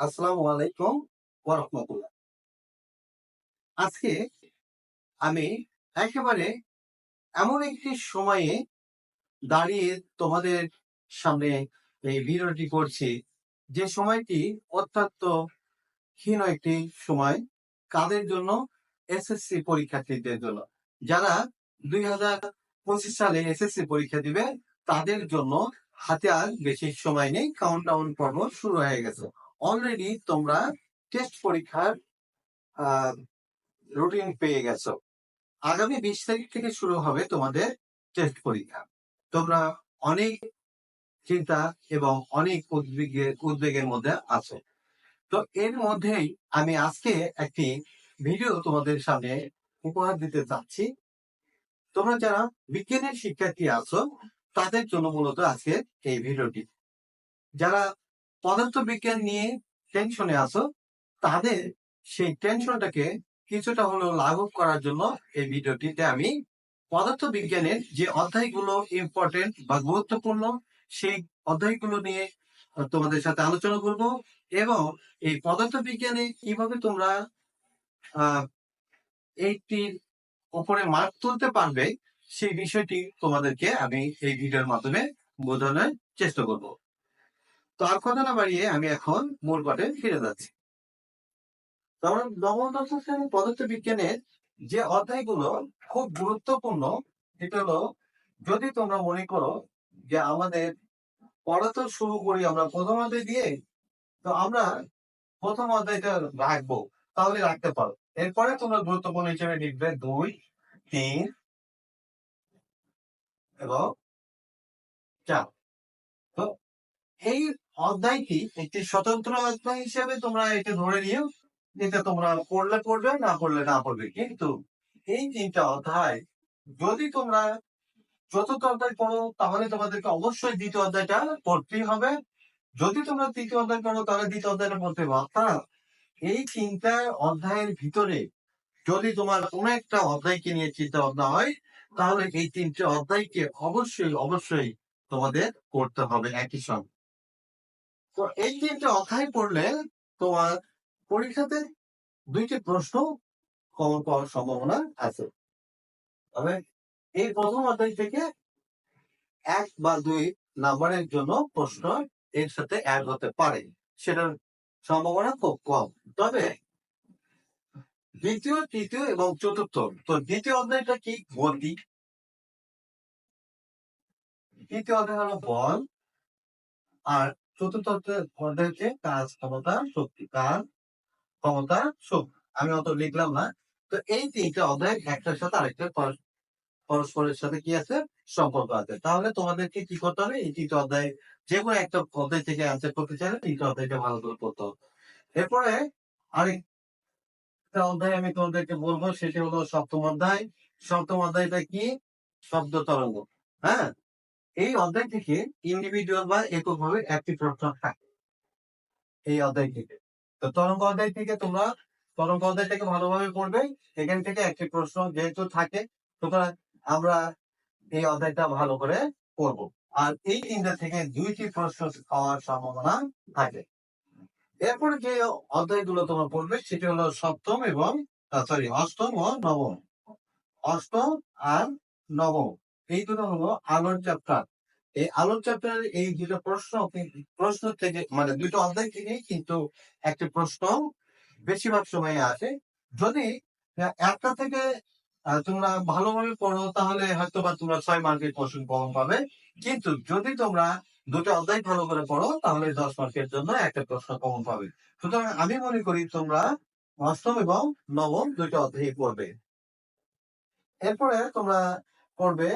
আসসালামু আলাইকুম ওয়া রাহমাতুল্লাহ। আজকে আমি একেবারে এমন একটি সময়ে দাঁড়িয়ে তোমাদের সামনে এই ভিডিওটি করছি, যে সময়টি অত্যন্ত ক্ষীণ একটি সময়। কাদের জন্য? এসএসসি পরীক্ষার্থীদের জন্য। যারা 2025 সালে এসএসসি পরীক্ষা দিবে তাদের জন্য হাতে আর বেশি সময় নেই। কাউন্টডাউন পর্ব শুরু হয়ে গেছে। অলরেডি তোমরা টেস্ট পরীক্ষার রুটিন পেয়ে গেছো। আগামী 20 তারিখ থেকে শুরু হবে তোমাদের টেস্ট পরীক্ষা। তোমরা অনেক চিন্তা এবং অনেক উদ্বেগের মধ্যে আছো। তো এর মধ্যেই আমি আজকে একটি ভিডিও তোমাদের সামনে উপহার দিতে চাচ্ছি। তোমরা যারা বিজ্ঞানের শিক্ষার্থী আছো তাদের জন্য মূলত আজকে এই ভিডিওটি। যারা পদার্থ বিজ্ঞান নিয়ে টেনশনে আছো তাদের সেই টেনশনটাকে কিছুটা হলেও লাঘব করার জন্য এই ভিডিওটিতে আমি পদার্থ বিজ্ঞানের যে অধ্যায়গুলো ইম্পর্টেন্ট বা গুরুত্বপূর্ণ সেই অধ্যায়গুলো নিয়ে তোমাদের সাথে আলোচনা করব, এবং এই পদার্থ বিজ্ঞানে কিভাবে তোমরা আহ এইটির উপরে মার্ক তুলতে পারবে সেই বিষয়টি তোমাদেরকে আমি এই ভিডিওর মাধ্যমে বোঝানোর চেষ্টা করব। তো আর কথা না বাড়িয়ে আমি এখন মূল পাঠে ফিরে যাচ্ছি। কারণ নবম দশম শ্রেণীর পদার্থ বিজ্ঞানের যে অধ্যায়গুলো খুব গুরুত্বপূর্ণ, সেটা হলো, যদি তোমরা মনে করো যে আমাদের পড়া তো শুরু করি আমরা প্রথম অধ্যায় দিয়ে, তো আমরা প্রথম অধ্যায়টা রাখবো, তাহলে রাখতে পারো। এরপরে তোমরা গুরুত্বপূর্ণ হিসেবে লিখবে 2, 3 এবং 4। তো এই অধ্যায়টি একটি স্বতন্ত্র অধ্যায় হিসেবে তোমরা এটা ধরে নিও, যেটা তোমরা পড়লে পড়বে, না পড়লে না পড়বে। কিন্তু এই 3টা অধ্যায় যদি তোমরা চতুর্থ অধ্যায় পড়ো তাহলে তোমাদেরকে অবশ্যই দ্বিতীয় অধ্যায়টা পড়তেই হবে। যদি তোমরা তৃতীয় অধ্যায় পড়ো তাহলে দ্বিতীয় অধ্যায়টা পড়তে হবে। অর্থাৎ এই 3টা অধ্যায়ের ভিতরে যদি তোমার কোন একটা অধ্যায়কে নিয়ে চিন্তা ভাবনা হয়, তাহলে এই 3টে অধ্যায়কে অবশ্যই অবশ্যই তোমাদের পড়তে হবে একই সঙ্গে। তো এই 3টে অধ্যায় পড়লে তোমার পরীক্ষাতে 2টি প্রশ্ন কমন পাওয়ার সম্ভাবনা আছে। তবে এই প্রথম অধ্যায় থেকে 1 বা 2 নাম্বারের জন্য প্রশ্ন এর সাথে অ্যাড হতে পারে, সেটার সম্ভাবনা খুব কম। তবে দ্বিতীয়, তৃতীয় এবং চতুর্থ, তো দ্বিতীয় অধ্যায়টা কি? গতি। তৃতীয় অধ্যায় হলো বল, আর চতুর্থ অধ্যায় হচ্ছে কাজ, ক্ষমতা, শক্তি। কাজ, ক্ষমতা, শক্তি। আমি অত লিখলাম না। তো এই 3টা অধ্যায় একটার সাথে আরেকটা পরস্পরের সাথে কি আছে? সম্পর্ক আছে। তাহলে তোমাদেরকে কি করতে হবে? এই 3টা অধ্যায় যে কোনো একটা অধ্যায় থেকে অ্যান্সার করতে চাইলে 3টা অধ্যায়টা ভালো করে পড়তে হবে। এরপরে আরেকটা অধ্যায় আমি তোমাদেরকে বলবো, সেটি হলো সপ্তম অধ্যায়। সপ্তম অধ্যায়টা কি? শব্দ তরঙ্গ। হ্যাঁ, এই অধ্যায় থেকে ইন্ডিভিজুয়াল বা এককভাবে একটি প্রশ্ন থাকে এই অধ্যায় থেকে। তো তরঙ্গ অধ্যায় থেকে তোমরা তরঙ্গ অধ্যায়টাকে ভালোভাবে পড়বে। এখান থেকে একটি প্রশ্ন যেহেতু থাকে, সুতরাং আমরা এই অধ্যায়টা ভালো করে পড়বো। আর এই 3টা থেকে 2টি প্রশ্ন পাওয়ার সম্ভাবনা থাকে। এরপরে যে অধ্যায়গুলো তোমরা পড়বে সেটি হলো সপ্তম এবং অষ্টম ও নবম। অষ্টম আর নবম এই দুটো হলো আলোর চ্যাপ্টার। এই আলোর চ্যাপ্টারের এই দুটো প্রশ্ন থেকে, মানে দুটো অধ্যায় থেকে কিন্তু একটি প্রশ্ন বেশিরভাগ সময় আসে। যদি একটা থেকে তোমরা ভালোভাবে পড়ো তাহলে হয়তো বা তোমরা 6 মার্কের প্রশ্ন কমন পাবে। কিন্তু যদি তোমরা দুটো অধ্যায় ভালো করে পড়ো তাহলে 10 মার্কের জন্য একটা প্রশ্ন কমন পাবে। সুতরাং আমি মনে করি তোমরা অষ্টম এবং নবম দুটো অধ্যায় পড়বে। এরপরে তোমরা পড়বে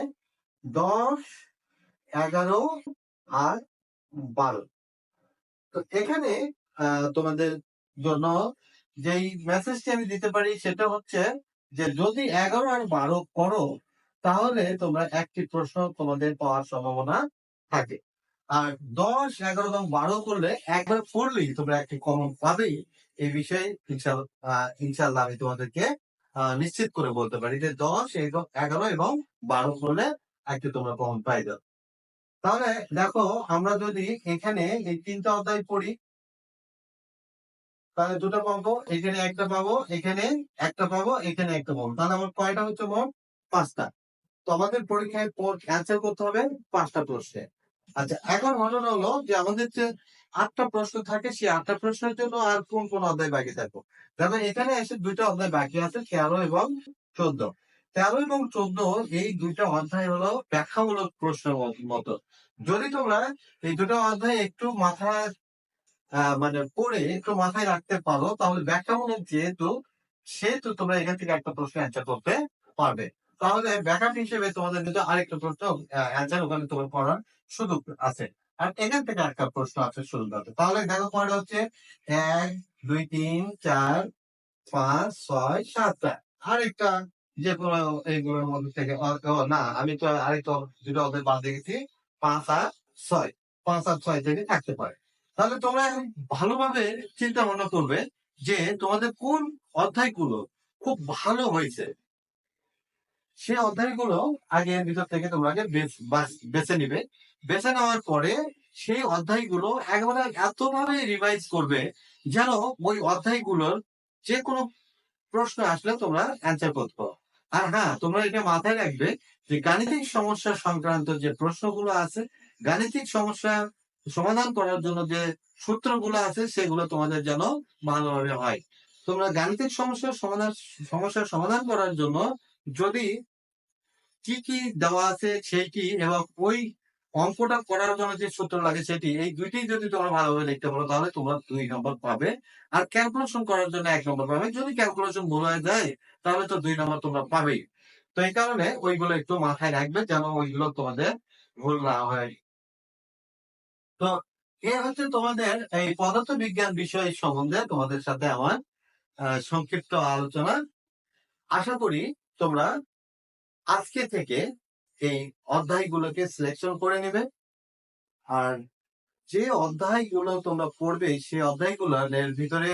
10, 11 আর 12। তো এখানে তোমাদের জন্য যেই মেসেজটি আমি দিতে পারি সেটা হচ্ছে যে যদি 11 আর 12 করো তাহলে তোমরা একটি প্রশ্ন তোমাদের পাওয়ার সম্ভাবনা থাকে। আর 10, 11 এবং 12 করলে একবার পড়লেই তোমরা একটি কমন পাবেই। এই বিষয়ে ইনশাল্লাহ আমি তোমাদেরকে নিশ্চিত করে বলতে পারি যে 10, 11 এবং 12 করলে একটি তোমরা কমন পাই যাবে। তাহলে দেখো, আমরা যদি এখানে এই 3টা অধ্যায় পড়ি, তাহলে দুটো পাবো, এখানে একটা পাবো, এখানে একটা পাবো, এখানে একটা পাবো, তাহলে আমার কয়টা হচ্ছে মোট? 5টা। তো আমাদের পরীক্ষায় অ্যান্সার করতে হবে 5টা প্রশ্নে। আচ্ছা, এখন ঘটনা হলো যে আমাদের যে 8টা প্রশ্ন থাকে, সেই 8টা প্রশ্নের জন্য আর কোন কোন অধ্যায় বাকি থাকবো? দেখো এখানে এসে 2টা অধ্যায় বাকি আছে, 13 এবং 14। 13 এবং 14 এই 2টা অধ্যায় হলো ব্যাখ্যামূলক প্রশ্নের মতো। যদি তোমরা এই 2টা অধ্যায় একটু মাথায় মানে পড়ে একটু মাথায় রাখতে পারো, তাহলে ব্যাখ্যামূলক সেহেতু তোমরা এখান থেকে একটা প্রশ্ন অ্যান্সার করতে পারবে। তাহলে ব্যাকআপ হিসেবে তোমাদের কিন্তু আরেকটা প্রশ্ন অ্যান্সার ওখানে তোমার করার সুযোগ আছে। আর এখান থেকে একটা প্রশ্ন আছে সুযোগ আছে। তাহলে দেখো কয়টা হচ্ছে? 1, 2, 3, 4, 5, 6, 7টা। আরেকটা যে কোনো এইগুলোর মধ্যে থেকে না, আমি তো আরেকটা 2টা অধ্যায় বাদ দেখেছি, 5 আর 6। 5 আর 6 থেকে থাকতে পারে। তাহলে তোমরা এখন ভালোভাবে চিন্তা ভাবনা করবে যে তোমাদের কোন অধ্যায়গুলো খুব ভালো হয়েছে। সেই অধ্যায়গুলো আগে এর ভিতর থেকে তোমরা আগে বেছে নিবে। বেছে নেওয়ার পরে সেই অধ্যায়গুলো একবারে এতভাবে রিভাইজ করবে যেন ওই অধ্যায়গুলোর যে কোনো প্রশ্ন আসলে তোমরা অ্যান্সার করতে পারো। আর হ্যাঁ, তোমরা এটা মাথায় রাখবে যে গাণিতিক সমস্যা সংক্রান্ত যে প্রশ্নগুলো আছে, গাণিতিক সমস্যা সমাধান করার জন্য যে সূত্রগুলো আছে, সেগুলো তোমাদের যেন ভালোভাবে হয়। তোমরা গাণিতিক সমস্যার সমাধান করার জন্য যদি কি কি দেওয়া আছে সেইটি, এবং ওই অঙ্কটা করার জন্য যে সূত্র লাগে সেটি, এই দুইটাই যদি তোমরা ভালোভাবে লিখতে পারো তাহলে তোমরা 2 নম্বর পাবে। আর ক্যালকুলেশন করার জন্য 1 নম্বর পাবে। যদি ক্যালকুলেশন ভুল হয়ে যায় তাহলে তো 2 নম্বর তোমরা পাবেই। তো এই কারণে ওইগুলো একটু মাথায় রাখবে যেন ওইগুলো তোমাদের ভুল না হয়। তো এ হচ্ছে তোমাদের এই পদার্থ বিজ্ঞান বিষয় সম্বন্ধে তোমাদের সাথে আমার সংক্ষিপ্ত আলোচনা। আশা করি তোমরা আজকে থেকে এই অধ্যায়গুলোকে সিলেকশন করে নেবে। আর যে অধ্যায়গুলো তোমরা পড়বে সেই অধ্যায়গুলোর ভিতরে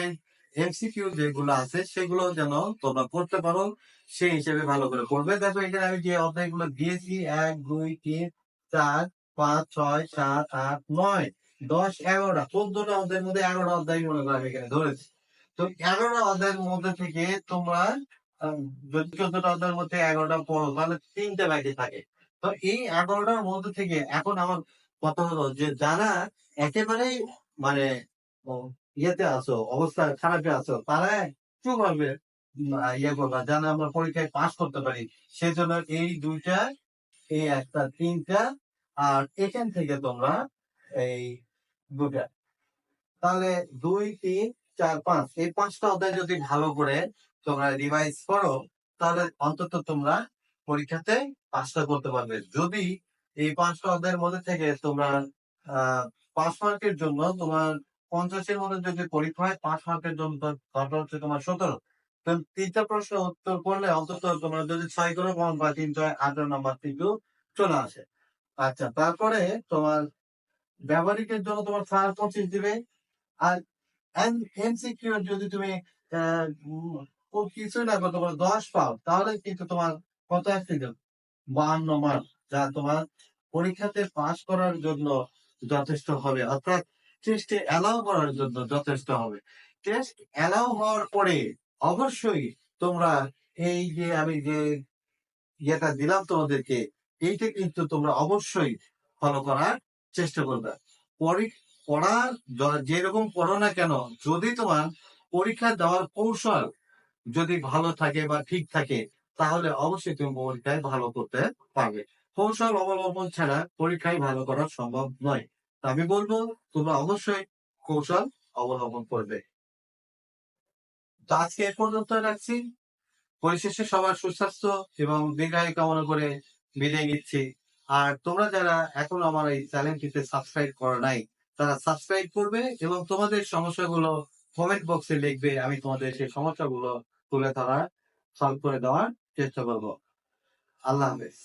এমসিকিউ যেগুলো আছে সেগুলো যেন তোমরা পড়তে পারো, সেই হিসেবে ভালো করে পড়বে। দেখো এখানে আমি যে অধ্যায়গুলো দিয়েছি, 1, 2, 3, 4, 5, 6, 7, 8, 9, 10, 11টা, 14টা অধ্যায়ের মধ্যে 11টা অধ্যায় মনে করো আমি এখানে ধরেছি। তো 11টা অধ্যায়ের মধ্যে থেকে তোমরা যদি 14টা অধ্যায়ের মধ্যে 11টা পড়ো তাহলে 3টে বাকি থাকে। তো এই 11টার মধ্যে থেকে এখন আমার কথা হলো যে যারা একেবারেই মানে ও, ইয়েতে আছো, অবস্থা খারাপে আছো, তারা একটু ভাবে ইয়ে করবা যেন আমরা পরীক্ষায় পাস করতে পারি। সেই জন্য এই 2টা, এই একটা 3টা, আর এখান থেকে তোমরা এই 2টা, তাহলে 2, 3, 4, 5, এই 5টা অধ্যায় যদি ভালো করে তোমরা রিভাইজ করো তাহলে অন্তত তোমরা পরীক্ষাতে পাসটা করতে পারবে। যদি এই 5টা অধ্যায়ের মধ্যে থেকে তোমরা 5 মার্কের জন্য তোমার 50-এর মধ্যে যদি পরীক্ষা হয়, 5 মার্কের জন্য দরকার হচ্ছে তোমার 17। তো 3টা প্রশ্ন উত্তর করলে অন্তত তোমরা যদি 6 করে পাও বা 3, 6, 18 নাম্বার কিন্তু চলে আসে। আচ্ছা, তারপরে তোমার ব্যবহারিকের জন্য তোমার 25 দিবে। আর এমসিকিউ যদি তুমি কিছুই না করতে পারো, 10 পাও, তাহলে কিন্তু তোমার কত আসছে? 52 মার্ক, যা তোমার পরীক্ষাতে পাস করার জন্য যথেষ্ট হবে, অর্থাৎ টেস্টে অ্যালাউ করার জন্য যথেষ্ট হবে। টেস্ট অ্যালাউ হওয়ার পরে অবশ্যই তোমরা এই যে আমি যে ইয়েটা দিলাম তোমাদেরকে, এইটা কিন্তু তোমরা অবশ্যই ফলো করার চেষ্টা করবে। পড়া যেরকম পড়ো না কেন, যদি তোমার পরীক্ষা দেওয়ার কৌশল যদি ভালো থাকে বা ঠিক থাকে, তাহলে অবশ্যই তুমি পরীক্ষায় ভালো করতে পারবে। কৌশল অবলম্বন ছাড়া পরীক্ষায় ভালো করা সম্ভব নয়। তা আমি বলবো তোমরা অবশ্যই কৌশল অবলম্বন করবে। তো আজকে এ পর্যন্ত রাখছি। পরিশেষে সবার সুস্বাস্থ্য এবং দীর্ঘায়ু কামনা করে বিদায় নিচ্ছি। আর তোমরা যারা এখন আমার এই চ্যানেলটিতে সাবস্ক্রাইব করো নাই, তারা সাবস্ক্রাইব করবে এবং তোমাদের সমস্যাগুলো কমেন্ট বক্সে লিখবে। আমি তোমাদের সেই সমস্যাগুলো তুলে ধরার, সলভ করে দেওয়ার চেষ্টা করবো। আল্লাহ হাফেজ।